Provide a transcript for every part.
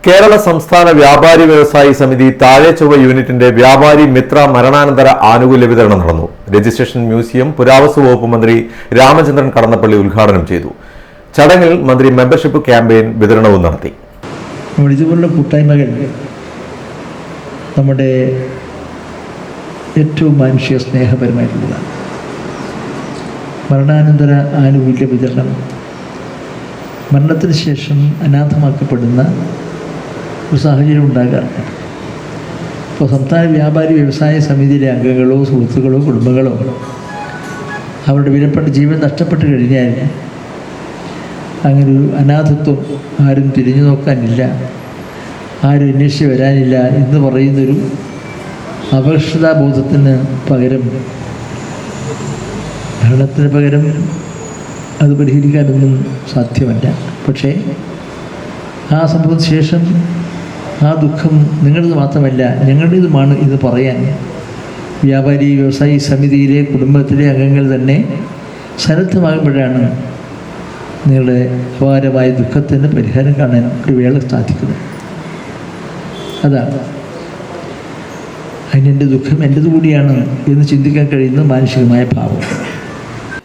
കേരള സംസ്ഥാന വ്യാപാരി വ്യവസായി സമിതി താഴെചൊവ്വ യൂണിറ്റിന്റെ വ്യാപാരി മിത്ര മരണാനന്തര ആനുകൂല്യ വിതരണം നടന്നു. രജിസ്ട്രേഷൻ മ്യൂസിയം പുരാവസ്തു വകുപ്പ് മന്ത്രി രാമചന്ദ്രൻ കടന്നപ്പള്ളി ഉദ്ഘാടനം ചെയ്തു. ചടങ്ങിൽ മന്ത്രി മെമ്പർഷിപ്പ് ക്യാമ്പയിൻ വിതരണവും നടത്തി. ഇതുപോലുള്ള കൂട്ടായ്മകൾ നമ്മുടെ ഏറ്റവും മാനുഷിക സ്നേഹപരമായിട്ടുള്ളതാണ്. മരണാനന്തര ആനുകൂല്യ വിതരണം മരണത്തിന് ശേഷം അനാഥമാക്കപ്പെടുന്ന ഒരു സാഹചര്യം ഉണ്ടാകാറുണ്ട്. ഇപ്പോൾ സംസ്ഥാന വ്യാപാരി വ്യവസായ സമിതിയിലെ അംഗങ്ങളോ സുഹൃത്തുക്കളോ കുടുംബങ്ങളോ അവരുടെ വിലപ്പെട്ട ജീവൻ നഷ്ടപ്പെട്ട് കഴിഞ്ഞാൽ അങ്ങനൊരു അനാഥത്വം ആരും തിരിഞ്ഞു നോക്കാനില്ല, ആരും അന്വേഷിച്ച് വരാനില്ല എന്ന് പറയുന്നൊരു അപകർഷതാബോധത്തിന് പകരം മരണത്തിന് പകരം അത് പരിഹരിക്കാനൊന്നും സാധ്യമല്ല. പക്ഷേ ആ സംഭവത്തിന് ശേഷം ആ ദുഃഖം നിങ്ങളുടേത് മാത്രമല്ല ഞങ്ങളുടേതുമാണ് ഇത് പറയാൻ വ്യാപാരി വ്യവസായി സമിതിയിലെ കുടുംബത്തിലെ അംഗങ്ങൾ തന്നെ സന്നദ്ധമാകുമ്പോഴാണ് നിങ്ങളുടെ അപാരമായ ദുഃഖത്തിന് പരിഹാരം കാണാൻ ഒരു വേള സാധിക്കുന്നത്. അതാണ് അതിനെൻ്റെ ദുഃഖം എൻ്റേത് കൂടിയാണ് എന്ന് ചിന്തിക്കാൻ കഴിയുന്ന മാനസികമായ ഭാവം.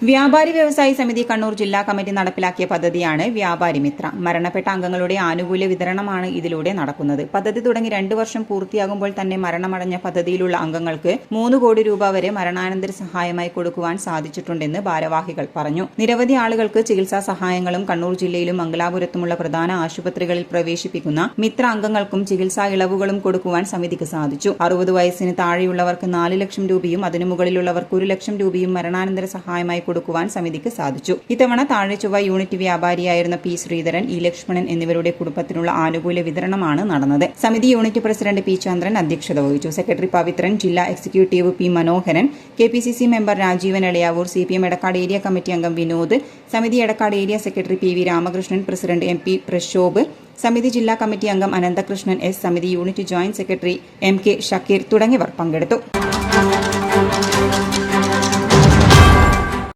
വ്യാപാരി വ്യവസായി സമിതി കണ്ണൂർ ജില്ലാ കമ്മിറ്റി നടപ്പിലാക്കിയ പദ്ധതിയാണ് വ്യാപാരി മിത്ര. മരണപ്പെട്ട അംഗങ്ങളുടെ ആനുകൂല്യ വിതരണമാണ് ഇതിലൂടെ നടക്കുന്നത്. പദ്ധതി തുടങ്ങി 2 വർഷം പൂർത്തിയാകുമ്പോൾ തന്നെ മരണമടഞ്ഞ പദ്ധതിയിലുള്ള അംഗങ്ങൾക്ക് 3 കോടി രൂപ വരെ മരണാനന്തര സഹായമായി കൊടുക്കുവാൻ സാധിച്ചിട്ടുണ്ടെന്ന് ഭാരവാഹികൾ പറഞ്ഞു. നിരവധി ആളുകൾക്ക് ചികിത്സാ സഹായങ്ങളും കണ്ണൂർ ജില്ലയിലും മംഗലാപുരത്തുമുള്ള പ്രധാന ആശുപത്രികളിൽ പ്രവേശിപ്പിക്കുന്ന മിത്ര അംഗങ്ങൾക്കും ചികിത്സാ ഇളവുകളും കൊടുക്കുവാൻ സമിതിക്ക് സാധിച്ചു. 60 വയസ്സിന് താഴെയുള്ളവർക്ക് 4 ലക്ഷം രൂപയും അതിനു മുകളിലുള്ളവർക്ക് 1 ലക്ഷം രൂപയും മരണാനന്തര സഹായമായി കൊടുക്കുവാൻ സമിതിക്ക് സാധിച്ചു. ഇത്തവണ താഴെചൊവ്വ യൂണിറ്റ് വ്യാപാരിയായിരുന്ന പി ശ്രീധരൻ, ഇ ലക്ഷ്മണൻ എന്നിവരുടെ കുടുംബത്തിനുള്ള ആനുകൂല്യ വിതരണമാണ് നടന്നത്. സമിതി യൂണിറ്റ് പ്രസിഡന്റ് പി ചന്ദ്രൻ അധ്യക്ഷത വഹിച്ചു. സെക്രട്ടറി പവിത്രൻ, ജില്ലാ എക്സിക്യൂട്ടീവ് പി മനോഹരൻ, KPCC member Rajeevan Elayavoor, CPM Edakkad area committee അംഗം വിനോദ്, സമിതി Edakkad area secretary PV Ramakrishnan, president MP Prashobh, സമിതി ജില്ലാ കമ്മിറ്റി അംഗം അനന്തകൃഷ്ണൻ S, സമിതി unit joint secretary MK Shakir തുടങ്ങിയവർ പങ്കെടുത്തു.